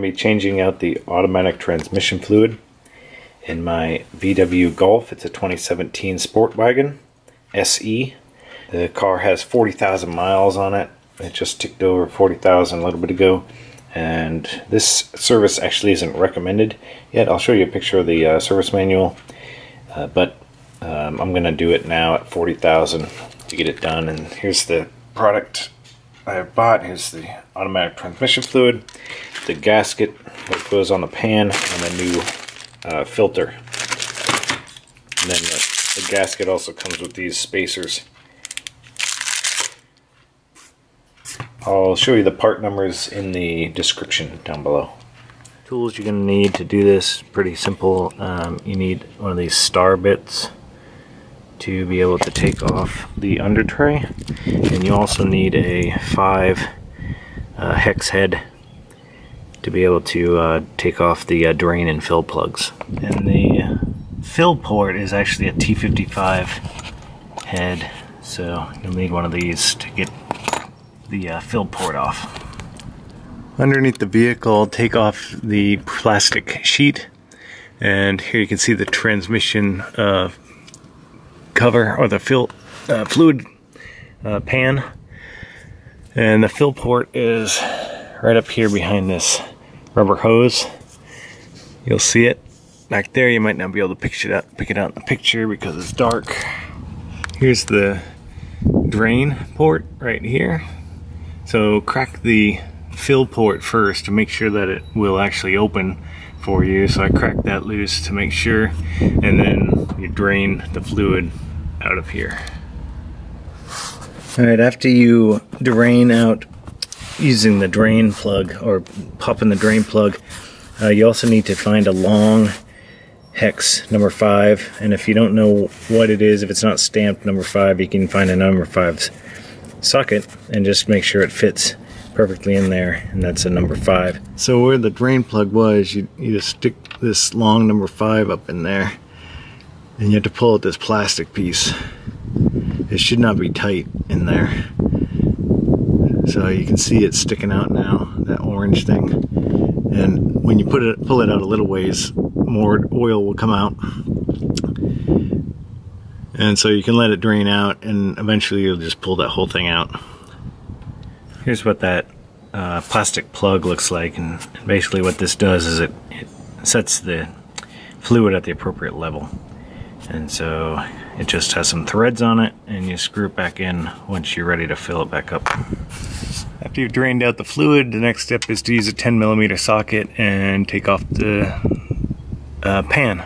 to be changing out the automatic transmission fluid in my VW Golf. It's a 2017 Sportwagen SE. The car has 40,000 miles on it. It just ticked over 40,000 a little bit ago. And this service actually isn't recommended yet. I'll show you a picture of the service manual. But I'm going to do it now at 40,000 to get it done. And here's the product I have bought. Here's the automatic transmission fluid, the gasket that goes on the pan, and a new filter. And then the gasket also comes with these spacers. I'll show you the part numbers in the description down below. Tools you're going to need to do this, pretty simple. You need one of these star bits to be able to take off the under tray, and you also need a 5 hex head to be able to take off the drain and fill plugs. And the fill port is actually a T55 head, so you'll need one of these to get the fill port off. Underneath the vehicle, take off the plastic sheet, and here you can see the transmission cover, or the fluid pan, and the fill port is right up here behind this rubber hose. You'll see it back there. You might not be able to pick it out in the picture because it's dark. Here's the drain port right here. So crack the fill port first to make sure that it will actually open for you. So I cracked that loose to make sure, and then you drain the fluid out of here. Alright, after you drain out using the drain plug, or popping the drain plug, you also need to find a long hex number 5, and if you don't know what it is, if it's not stamped number 5, you can find a number 5 socket and just make sure it fits perfectly in there, and that's a number 5. So where the drain plug was, you just stick this long number 5 up in there, and you have to pull out this plastic piece. It should not be tight in there. So you can see it sticking out now, that orange thing. And when you pull it out a little ways, more oil will come out. And so you can let it drain out, and eventually you'll just pull that whole thing out. Here's what that plastic plug looks like, and basically what this does is it sets the fluid at the appropriate level. And so it just has some threads on it, and you screw it back in once you're ready to fill it back up. After you've drained out the fluid, the next step is to use a 10mm socket and take off the pan.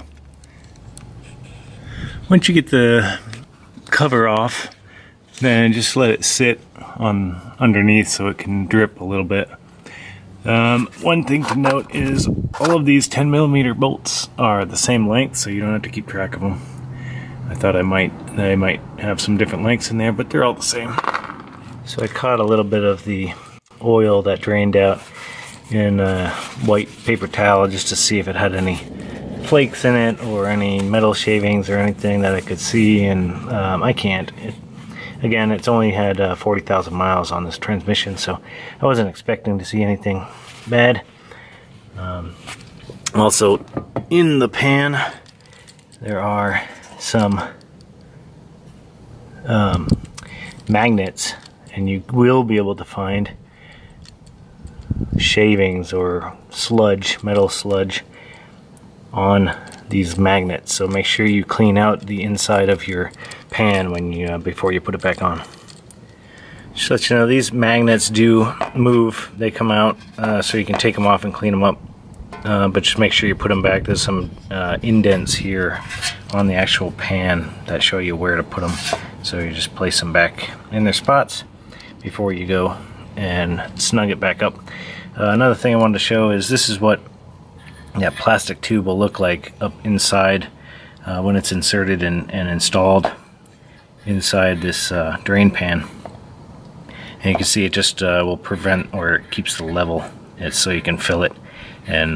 Once you get the cover off, then just let it sit on underneath so it can drip a little bit. One thing to note is all of these 10mm bolts are the same length, so you don't have to keep track of them. I thought they might have some different lengths in there, but they're all the same. So I caught a little bit of the oil that drained out in a white paper towel just to see if it had any flakes in it or any metal shavings or anything that I could see, and I can't. Again, it's only had 40,000 miles on this transmission, so I wasn't expecting to see anything bad. Also, in the pan, there are some magnets, and you will be able to find shavings or sludge, metal sludge, on these magnets. So make sure you clean out the inside of your pan when you before you put it back on. Just to let you know, these magnets do move. They come out, so you can take them off and clean them up. But just make sure you put them back. There's some indents here on the actual pan that show you where to put them. So you just place them back in their spots before you go and snug it back up. Another thing I wanted to show is this is what that plastic tube will look like up inside when it's inserted and installed inside this drain pan. And you can see it just will prevent, or it keeps the level, so you can fill it. And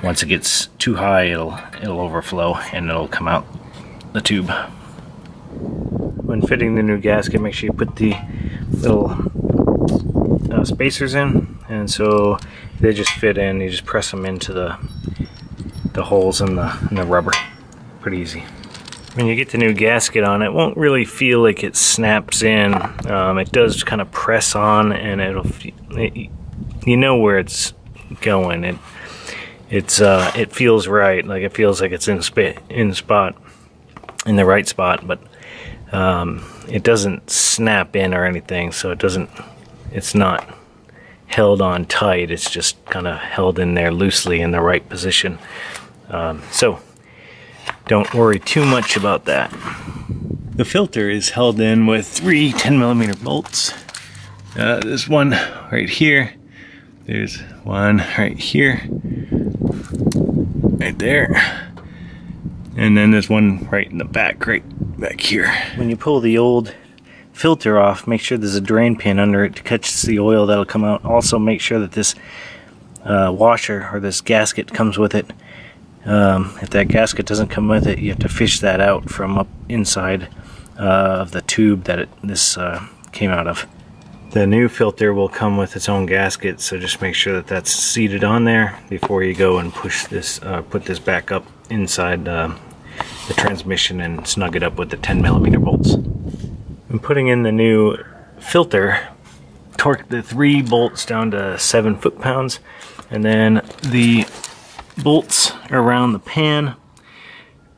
once it gets too high, it'll overflow and it'll come out the tube. When fitting the new gasket, make sure you put the little spacers in. And so They just fit in. You just press them into the holes in the rubber. Pretty easy. When you get the new gasket on, it won't really feel like it snaps in. It does kind of press on, and you know where it's going. It feels right. Like it feels like it's in the right spot, but it doesn't snap in or anything. So it's not held on tight. It's just kind of held in there loosely in the right position. So don't worry too much about that. The filter is held in with 3 10mm bolts. There's one right here. There's one right here. Right there. And then there's one right in the back, right back here. When you pull the old filter off, make sure there's a drain pin under it to catch the oil that'll come out. Also make sure that this washer or this gasket comes with it. If that gasket doesn't come with it, you have to fish that out from up inside of the tube that this came out of. The new filter will come with its own gasket, so just make sure that that's seated on there before you go and push this, put this back up inside the transmission and snug it up with the 10mm bolts. I'm putting in the new filter, torque the 3 bolts down to 7 foot-pounds, and then the bolts around the pan,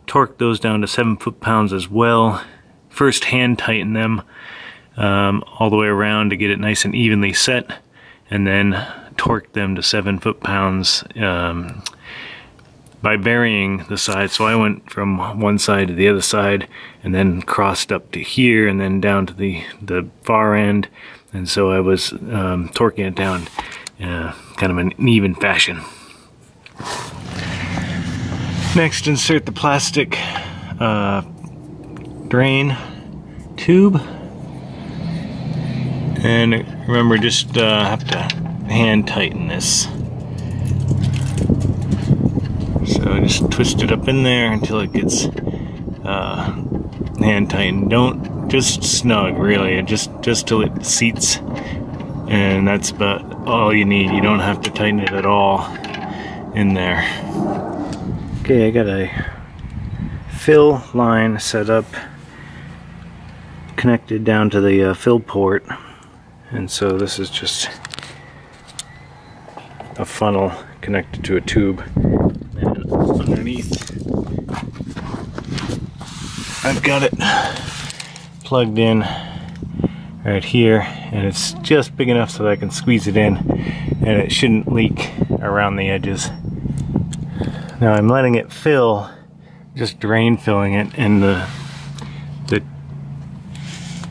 torque those down to 7 foot-pounds as well. First hand tighten them all the way around to get it nice and evenly set, and then torque them to 7 foot-pounds by varying the sides. So I went from one side to the other side, and then crossed up to here, and then down to the far end, and so I was torquing it down kind of an even fashion. Next, insert the plastic drain tube, and remember, just have to hand tighten this. So just twist it up in there until it gets hand tightened. Don't just snug, really, just till it seats, and that's about all you need. You don't have to tighten it at all in there. Okay, I got a fill line set up, connected down to the fill port, and so this is just a funnel connected to a tube, and underneath I've got it plugged in right here, and it's just big enough so that I can squeeze it in, and it shouldn't leak around the edges. Now I'm letting it fill, just drain filling it, and the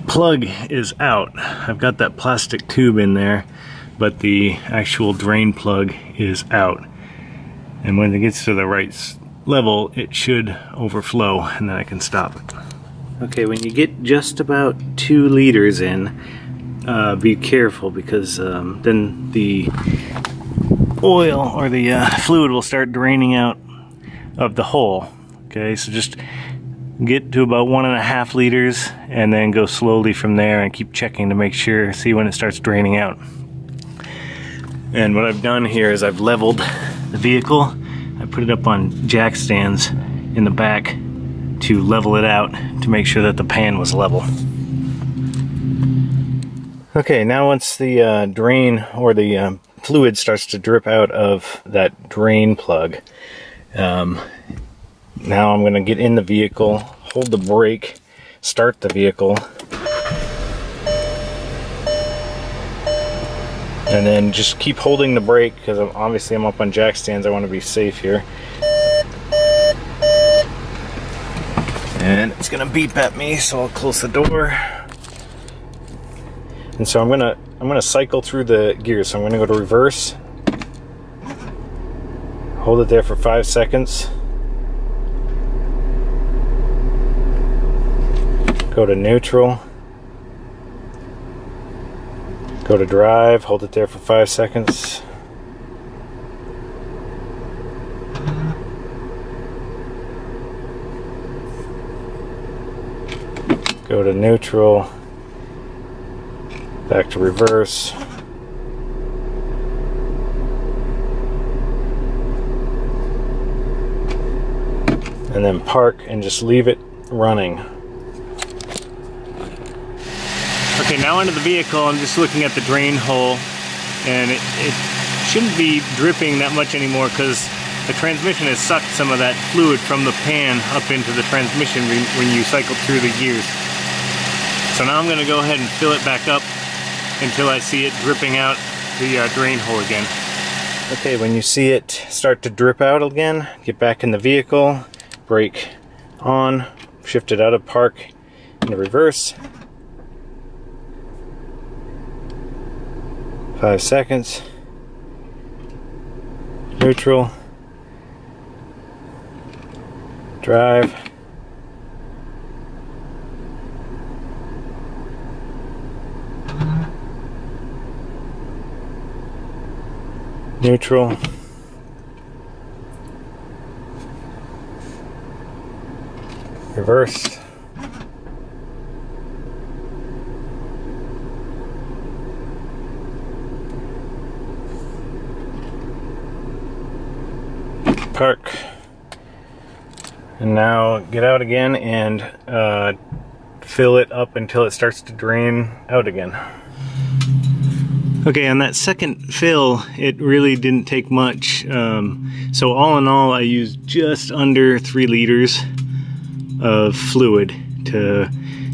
plug is out. I've got that plastic tube in there, but the actual drain plug is out. And when it gets to the right level, it should overflow, and then I can stop it. Okay, when you get just about 2 liters in, be careful, because then the oil or the fluid will start draining out of the hole. Okay, so just get to about 1.5 liters and then go slowly from there and keep checking to make sure, see when it starts draining out. And what I've done here is I've leveled the vehicle. I put it up on jack stands in the back to level it out to make sure that the pan was level. Okay, now once the drain or the fluid starts to drip out of that drain plug, now I'm going to get in the vehicle, hold the brake, start the vehicle, and then just keep holding the brake, because obviously I'm up on jack stands. I want to be safe here. And it's going to beep at me, so I'll close the door. And so I'm gonna cycle through the gears. So I'm gonna go to reverse, hold it there for 5 seconds, go to neutral, go to drive, hold it there for 5 seconds, go to neutral, back to reverse, and then park and just leave it running. Okay, now into the vehicle. I'm just looking at the drain hole, and it shouldn't be dripping that much anymore because the transmission has sucked some of that fluid from the pan up into the transmission when you cycle through the gears. So now I'm going to go ahead and fill it back up until I see it dripping out the drain hole again. Okay, when you see it start to drip out again, get back in the vehicle, brake on, shift it out of park into reverse. 5 seconds. Neutral. Drive. Neutral. Reverse. Park. And now get out again and fill it up until it starts to drain out again. Okay, on that second fill, it really didn't take much. So all in all, I used just under 3 liters of fluid to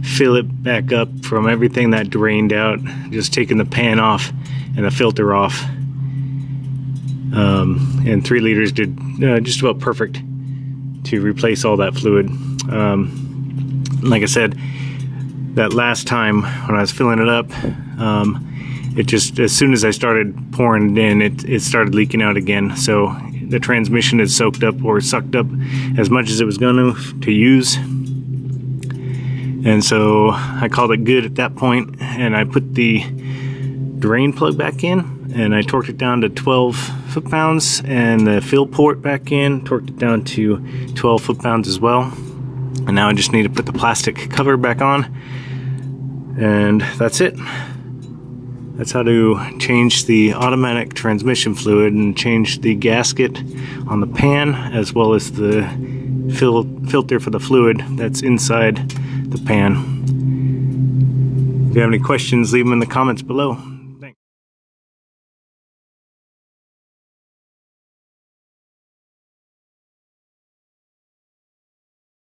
fill it back up from everything that drained out, just taking the pan off and the filter off. And 3 liters did just about perfect to replace all that fluid. Like I said, that last time when I was filling it up, it just, as soon as I started pouring it in, it started leaking out again. So the transmission had soaked up or sucked up as much as it was going to use. And so I called it good at that point, and I put the drain plug back in, and I torqued it down to 12 foot-pounds, and the fill port back in, torqued it down to 12 foot-pounds as well. And now I just need to put the plastic cover back on, and that's it. That's how to change the automatic transmission fluid and change the gasket on the pan, as well as the filter for the fluid that's inside the pan. If you have any questions, leave them in the comments below.